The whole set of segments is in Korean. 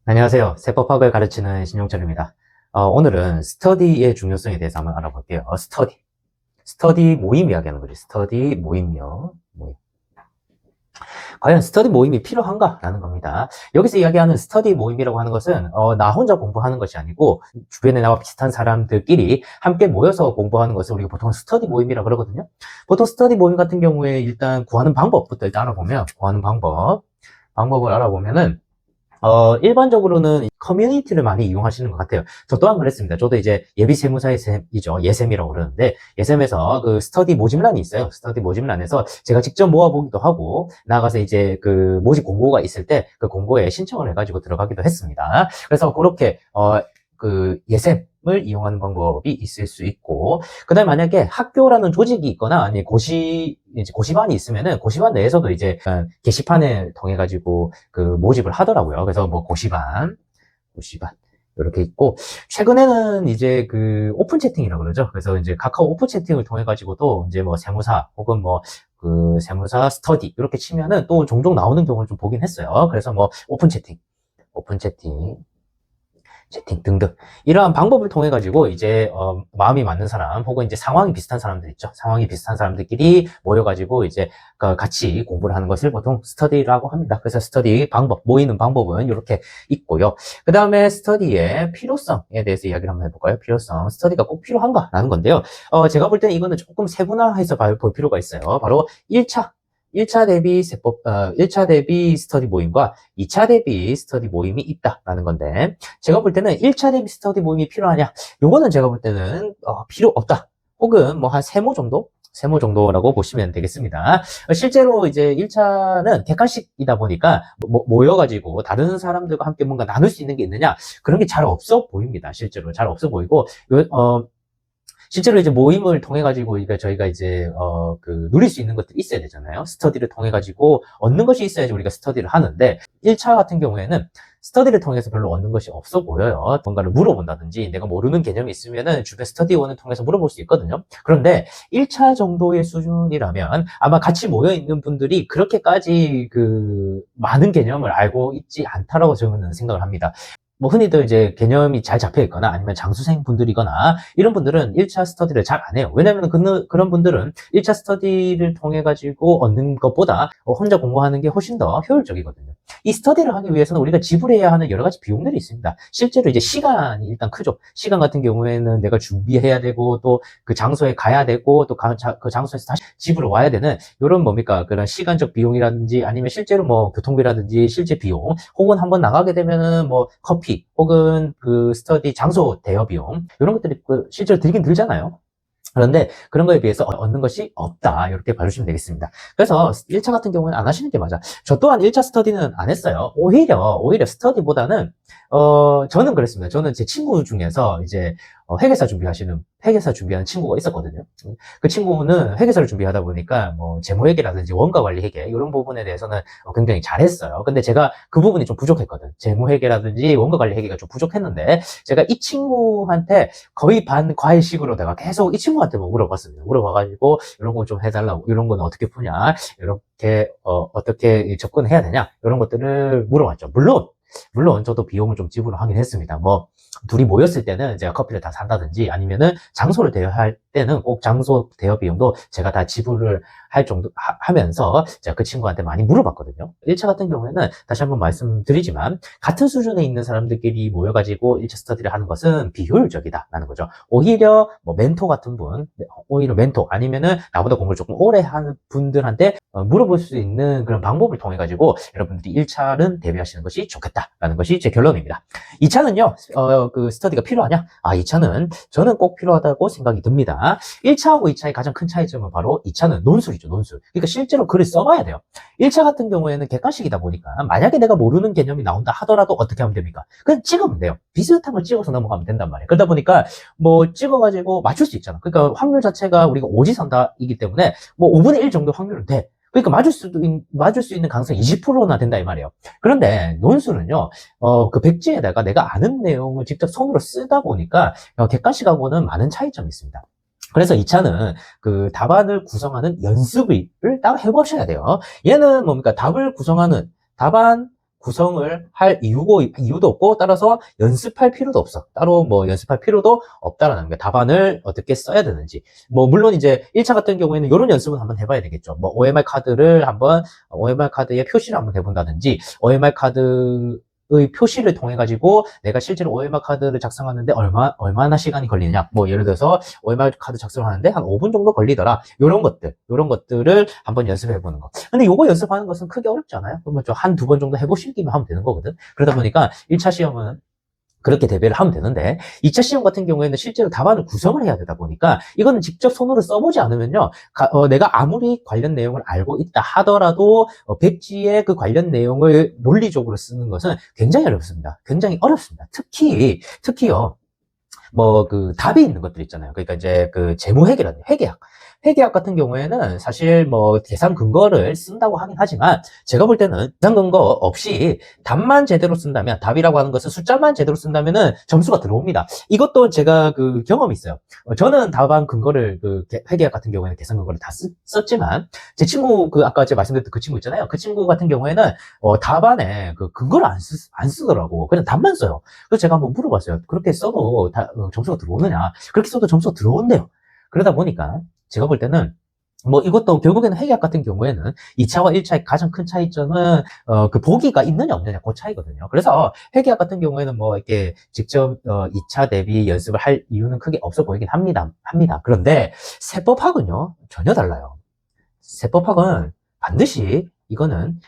안녕하세요. 세법학을 가르치는 신용철입니다. 오늘은 스터디의 중요성에 대해서 한번 알아볼게요. 스터디 모임 이야기하는 거지. 스터디 모임요. 모임. 과연 스터디 모임이 필요한가라는 겁니다. 여기서 이야기하는 스터디 모임이라고 하는 것은 나 혼자 공부하는 것이 아니고 주변에 나와 비슷한 사람들끼리 함께 모여서 공부하는 것을 우리가 보통 스터디 모임이라고 그러거든요. 보통 스터디 모임 같은 경우에 일단 구하는 방법부터 일단 알아보면 방법을 알아보면은 일반적으로는 커뮤니티를 많이 이용하시는 것 같아요. 저 또한 그랬습니다. 저도 이제 예비 세무사의 셈이죠. 예셈이라고 그러는데, 예셈에서 그 스터디 모집란이 있어요. 스터디 모집란에서 제가 직접 모아보기도 하고, 나가서 이제 그 모집 공고가 있을 때 그 공고에 신청을 해가지고 들어가기도 했습니다. 그래서 그렇게, 그 예셈을 이용하는 방법이 있을 수 있고, 그 다음에 만약에 학교라는 조직이 있거나, 아니 이제 고시반이 있으면은 고시반 내에서도 이제 게시판을 통해 가지고 그 모집을 하더라고요. 그래서 뭐 고시반 이렇게 있고, 최근에는 이제 그 오픈 채팅이라고 그러죠. 그래서 이제 카카오 오픈 채팅을 통해 가지고도 이제 뭐 세무사 혹은 뭐 그 세무사 스터디 이렇게 치면은 또 종종 나오는 경우를 좀 보긴 했어요. 그래서 뭐 오픈 채팅 등등 이러한 방법을 통해 가지고 이제 마음이 맞는 사람 혹은 이제 상황이 비슷한 사람들 있죠. 상황이 비슷한 사람들끼리 모여 가지고 이제 같이 공부를 하는 것을 보통 스터디라고 합니다. 그래서 스터디 방법, 모이는 방법은 이렇게 있고요. 그 다음에 스터디의 필요성에 대해서 이야기를 한번 해볼까요? 필요성, 스터디가 꼭 필요한가라는 건데요. 제가 볼 때는 이거는 조금 세분화해서 볼 필요가 있어요. 바로 1차 대비 세법, 1차 대비 스터디 모임과 2차 대비 스터디 모임이 있다라는 건데, 제가 볼 때는 1차 대비 스터디 모임이 필요하냐? 요거는 제가 볼 때는 필요 없다. 혹은 뭐 한 세모 정도? 세모 정도라고 보시면 되겠습니다. 실제로 이제 1차는 객관식이다 보니까 모여가지고 다른 사람들과 함께 뭔가 나눌 수 있는 게 있느냐? 그런 게 잘 없어 보입니다. 실제로 잘 없어 보이고, 실제로 이제 모임을 통해 가지고 저희가 이제 그 누릴 수 있는 것들이 있어야 되잖아요. 스터디를 통해 가지고 얻는 것이 있어야지 우리가 스터디를 하는데 1차 같은 경우에는 스터디를 통해서 별로 얻는 것이 없어 보여요. 뭔가를 물어본다든지 내가 모르는 개념이 있으면은 주변 스터디원을 통해서 물어볼 수 있거든요. 그런데 1차 정도의 수준이라면 아마 같이 모여 있는 분들이 그렇게까지 그 많은 개념을 알고 있지 않다라고 저는 생각을 합니다. 뭐 흔히들 이제 개념이 잘 잡혀 있거나 아니면 장수생 분들이거나 이런 분들은 1차 스터디를 잘 안 해요. 왜냐면 그런 분들은 1차 스터디를 통해 가지고 얻는 것보다 혼자 공부하는 게 훨씬 더 효율적이거든요. 이 스터디를 하기 위해서는 우리가 지불해야 하는 여러 가지 비용들이 있습니다. 실제로 이제 시간이 일단 크죠. 시간 같은 경우에는 내가 준비해야 되고 또 그 장소에 가야 되고 또 그 장소에서 다시 집으로 와야 되는 이런 뭡니까? 그런 시간적 비용이라든지 아니면 실제로 뭐 교통비라든지 실제 비용 혹은 한번 나가게 되면은 뭐 커피 혹은 그 스터디 장소 대여 비용 이런 것들이 실제로 들긴 들잖아요. 그런데 그런 거에 비해서 얻는 것이 없다. 이렇게 봐주시면 되겠습니다. 그래서 1차 같은 경우는 안 하시는 게 맞아. 저 또한 1차 스터디는 안 했어요. 오히려 스터디보다는, 저는 그랬습니다. 저는 제 친구 중에서 이제 회계사 준비하는 친구가 있었거든요. 그 친구는 회계사를 준비하다 보니까 뭐 재무회계라든지 원가관리 회계 이런 부분에 대해서는 굉장히 잘했어요. 근데 제가 그 부분이 좀 부족했거든. 재무회계라든지 원가관리 회계가 좀 부족했는데 제가 이 친구한테 거의 반과외식으로 내가 계속 이 친구한테 뭐 물어봤습니다. 물어봐가지고 이런 거 좀 해달라고, 이런 건 어떻게 푸냐, 이렇게 어떻게 접근해야 되냐, 이런 것들을 물어봤죠. 물론 저도 비용을 좀 지불을 하긴 했습니다. 뭐 둘이 모였을 때는 제가 커피를 다 산다든지 아니면은 장소를 대여할 때는 꼭 장소 대여 비용도 제가 다 지불을 할 정도 하면서 제가 그 친구한테 많이 물어봤거든요. 1차 같은 경우에는 다시 한번 말씀드리지만 같은 수준에 있는 사람들끼리 모여가지고 1차 스터디를 하는 것은 비효율적이다라는 거죠. 오히려 뭐 멘토 같은 분, 오히려 멘토 아니면은 나보다 공부를 조금 오래 하는 분들한테 물어볼 수 있는 그런 방법을 통해 가지고 여러분들이 1차는 대비하시는 것이 좋겠다라는 것이 제 결론입니다. 2차는요, 그 스터디가 필요하냐? 2차는 저는 꼭 필요하다고 생각이 듭니다. 1차하고 2차의 가장 큰 차이점은 바로 2차는 논술이죠, 논술. 그러니까 실제로 글을 써봐야 돼요. 1차 같은 경우에는 객관식이다 보니까 만약에 내가 모르는 개념이 나온다 하더라도 어떻게 하면 됩니까? 그냥 찍으면 돼요. 비슷한 걸 찍어서 넘어가면 된단 말이에요. 그러다 보니까 뭐 찍어가지고 맞출 수 있잖아. 그러니까 확률 자체가 우리가 오지선다이기 때문에 뭐 5분의 1 정도 확률은 돼. 그러니까 맞을 수 있는 가능성이 20%나 된다 이 말이에요. 그런데 논술은요, 그 백지에다가 내가 아는 내용을 직접 손으로 쓰다 보니까 객관식하고는 많은 차이점이 있습니다. 그래서 2차는 그 답안을 구성하는 연습을 따로 해보셔야 돼요. 얘는 뭡니까? 답안 구성을 할 이유도 없고, 따라서 연습할 필요도 없어. 따로 뭐 연습할 필요도 없다라는 게 답안을 어떻게 써야 되는지. 뭐, 물론 이제 1차 같은 경우에는 이런 연습은 한번 해봐야 되겠죠. 뭐, OMR 카드를 한번, OMR 카드의 표시를 한번 해본다든지, OMR 카드 의 표시를 통해 가지고 내가 실제로 OMR 카드를 작성하는데 얼마나 시간이 걸리느냐. 뭐 예를 들어서 OMR 카드 작성하는데 한 5분 정도 걸리더라. 이런 것들을 한번 연습해 보는 거. 근데 요거 연습하는 것은 크게 어렵지 않아요? 그러면 좀 한 두 번 정도 해보시기만 하면 되는 거거든. 그러다 보니까 1차 시험은 그렇게 대비를 하면 되는데 2차 시험 같은 경우에는 실제로 답안을 구성을 해야 되다 보니까 이거는 직접 손으로 써보지 않으면요. 내가 아무리 관련 내용을 알고 있다 하더라도 백지의 그 관련 내용을 논리적으로 쓰는 것은 굉장히 어렵습니다. 굉장히 어렵습니다. 특히요. 뭐 그 답이 있는 것들 있잖아요. 그러니까 이제 그 회계학 같은 경우에는 사실 뭐 계산 근거를 쓴다고 하긴 하지만 제가 볼 때는 계산 근거 없이 답만 제대로 쓴다면, 답이라고 하는 것은 숫자만 제대로 쓴다면은 점수가 들어옵니다. 이것도 제가 그 경험이 있어요. 저는 답안 근거를 그 회계학 같은 경우에는 계산 근거를 다 썼지만 제 친구, 그 아까 제가 말씀드렸던 그 친구 있잖아요. 그 친구 같은 경우에는 답안에 그 근거를 안 쓰더라고. 그냥 답만 써요. 그래서 제가 한번 물어봤어요. 그렇게 써도 점수가 들어오느냐? 그렇게 써도 점수가 들어온대요. 그러다 보니까 제가 볼 때는 뭐 이것도 결국에는 회계학 같은 경우에는 2차와 1차의 가장 큰 차이점은 그 보기가 있느냐 없느냐 그 차이거든요. 그래서 회계학 같은 경우에는 뭐 이렇게 직접 2차 대비 연습을 할 이유는 크게 없어 보이긴 합니다. 그런데 세법학은요 전혀 달라요. 세법학은 반드시 이거는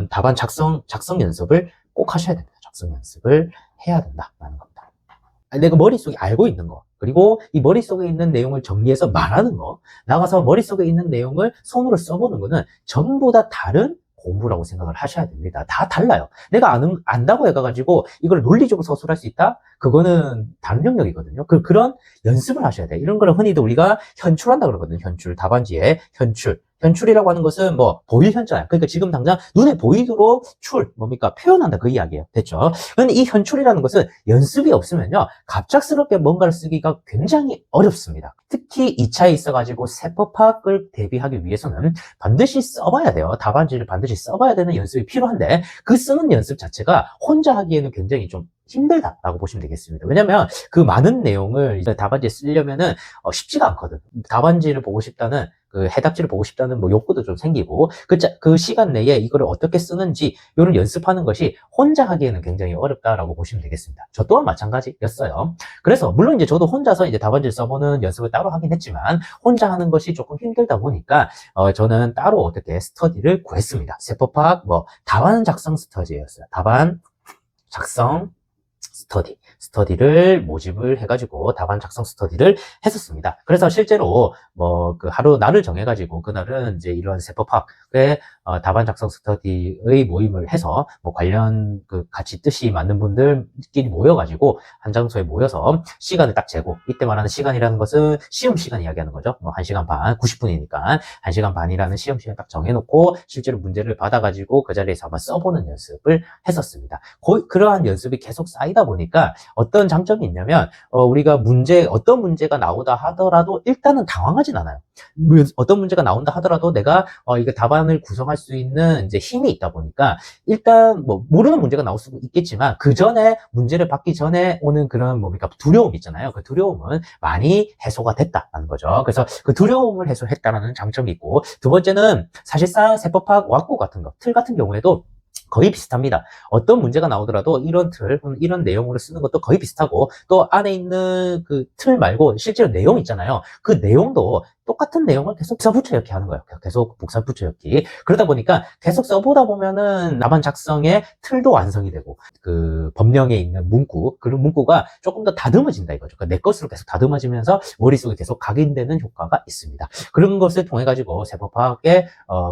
답안 작성 연습을 꼭 하셔야 됩니다. 작성 연습을 해야 된다라는 겁니다. 내가 머릿속에 알고 있는 거, 그리고 이 머릿속에 있는 내용을 정리해서 말하는 거, 나가서 머릿속에 있는 내용을 손으로 써보는 거는 전부 다 다른 공부라고 생각을 하셔야 됩니다. 다 달라요. 내가 안다고 해가지고 이걸 논리적으로 서술할 수 있다? 그거는 다른 영역이거든요. 그런 연습을 하셔야 돼. 이런 거를 흔히도 우리가 현출한다 그러거든요. 답안지에 현출이라고 하는 것은 뭐 보일 현자야. 그러니까 지금 당장 눈에 보이도록 뭡니까? 표현한다 그 이야기예요. 됐죠? 그런데 이 현출이라는 것은 연습이 없으면요. 갑작스럽게 뭔가를 쓰기가 굉장히 어렵습니다. 특히 2차에 있어가지고 세법학을 대비하기 위해서는 반드시 써봐야 돼요. 답안지를 반드시 써봐야 되는 연습이 필요한데 그 쓰는 연습 자체가 혼자 하기에는 굉장히 좀 힘들다라고 보시면 되겠습니다. 왜냐면 그 많은 내용을 답안지에 쓰려면은 쉽지가 않거든. 답안지를 보고 싶다는 그 해답지를 보고 싶다는 뭐 욕구도 좀 생기고 그 시간 내에 이거를 어떻게 쓰는지 이런 연습하는 것이 혼자 하기에는 굉장히 어렵다라고 보시면 되겠습니다. 저 또한 마찬가지였어요. 그래서 물론 이제 저도 혼자서 이제 답안지를 써보는 연습을 따로 하긴 했지만 혼자 하는 것이 조금 힘들다 보니까 저는 따로 어떻게 스터디를 구했습니다. 세법학 뭐 답안 작성 스터디였어요. 답안 작성 스터디를 모집을 해가지고 답안 작성 스터디를 했었습니다. 그래서 실제로 뭐 그 하루 날을 정해가지고 그날은 이제 이런 세법학의 답안 작성 스터디의 모임을 해서 뭐 관련 그 같이 뜻이 맞는 분들끼리 모여가지고 한 장소에 모여서 시간을 딱 재고, 이때 말하는 시간이라는 것은 시험 시간 이야기하는 거죠. 뭐 1시간 반, 90분이니까 1시간 반이라는 시험 시간 딱 정해놓고 실제로 문제를 받아가지고 그 자리에서 한번 써보는 연습을 했었습니다. 그러한 연습이 계속 쌓이다 보니까 어떤 장점이 있냐면 우리가 어떤 문제가 나오다 하더라도 일단은 당황하진 않아요. 어떤 문제가 나온다 하더라도 내가 이거 답안을 구성할 수 있는 이제 힘이 있다 보니까 일단 뭐 모르는 문제가 나올 수도 있겠지만 그 전에 문제를 받기 전에 오는 그런 뭡니까 두려움 있잖아요. 그 두려움은 많이 해소가 됐다는 거죠. 그래서 그 두려움을 해소했다는 장점이 있고, 두 번째는 사실상 세법학 왁구 같은 거, 틀 같은 경우에도 거의 비슷합니다. 어떤 문제가 나오더라도 이런 이런 내용으로 쓰는 것도 거의 비슷하고, 또 안에 있는 그 틀 말고 실제로 내용 있잖아요. 그 내용도 똑같은 내용을 계속 복사붙여넣기 하는 거예요. 계속 복사붙여넣기. 그러다 보니까 계속 써보다 보면은 답안 작성의 틀도 완성이 되고, 그 법령에 있는 문구, 그런 문구가 조금 더 다듬어진다 이거죠. 그러니까 내 것으로 계속 다듬어지면서 머릿속에 계속 각인되는 효과가 있습니다. 그런 것을 통해 가지고 세법학에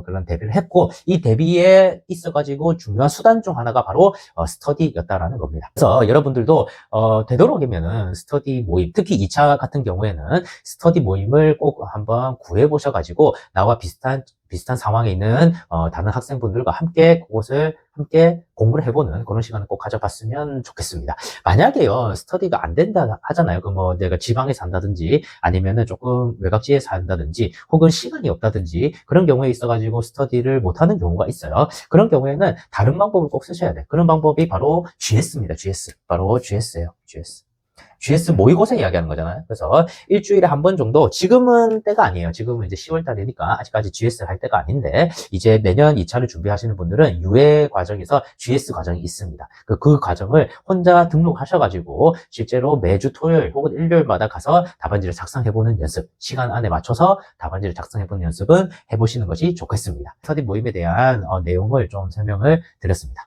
그런 대비를 했고, 이 대비에 있어가지고 중요한 수단 중 하나가 바로 스터디였다라는 겁니다. 그래서 여러분들도 되도록이면은 스터디 모임, 특히 2차 같은 경우에는 스터디 모임을 꼭 한번 한번 구해보셔가지고 나와 비슷한 상황에 있는 다른 학생분들과 함께 그것을 함께 공부를 해보는 그런 시간을 꼭 가져봤으면 좋겠습니다. 만약에요, 스터디가 안 된다 하잖아요. 그 뭐 내가 지방에 산다든지 아니면은 조금 외곽지에 산다든지 혹은 시간이 없다든지 그런 경우에 있어가지고 스터디를 못하는 경우가 있어요. 그런 경우에는 다른 방법을 꼭 쓰셔야 돼요. 그런 방법이 바로 GS입니다. GS. 바로 GS예요. GS. GS 모의고사 이야기하는 거잖아요. 그래서 일주일에 한 번 정도, 지금은 때가 아니에요. 지금은 이제 10월 달이니까 아직까지 GS 할 때가 아닌데, 이제 내년 2차를 준비하시는 분들은 유예 과정에서 GS 과정이 있습니다. 그 과정을 혼자 등록하셔가지고, 실제로 매주 토요일 혹은 일요일마다 가서 답안지를 작성해보는 연습, 시간 안에 맞춰서 답안지를 작성해보는 연습은 해보시는 것이 좋겠습니다. 스터디 모임에 대한 내용을 좀 설명을 드렸습니다.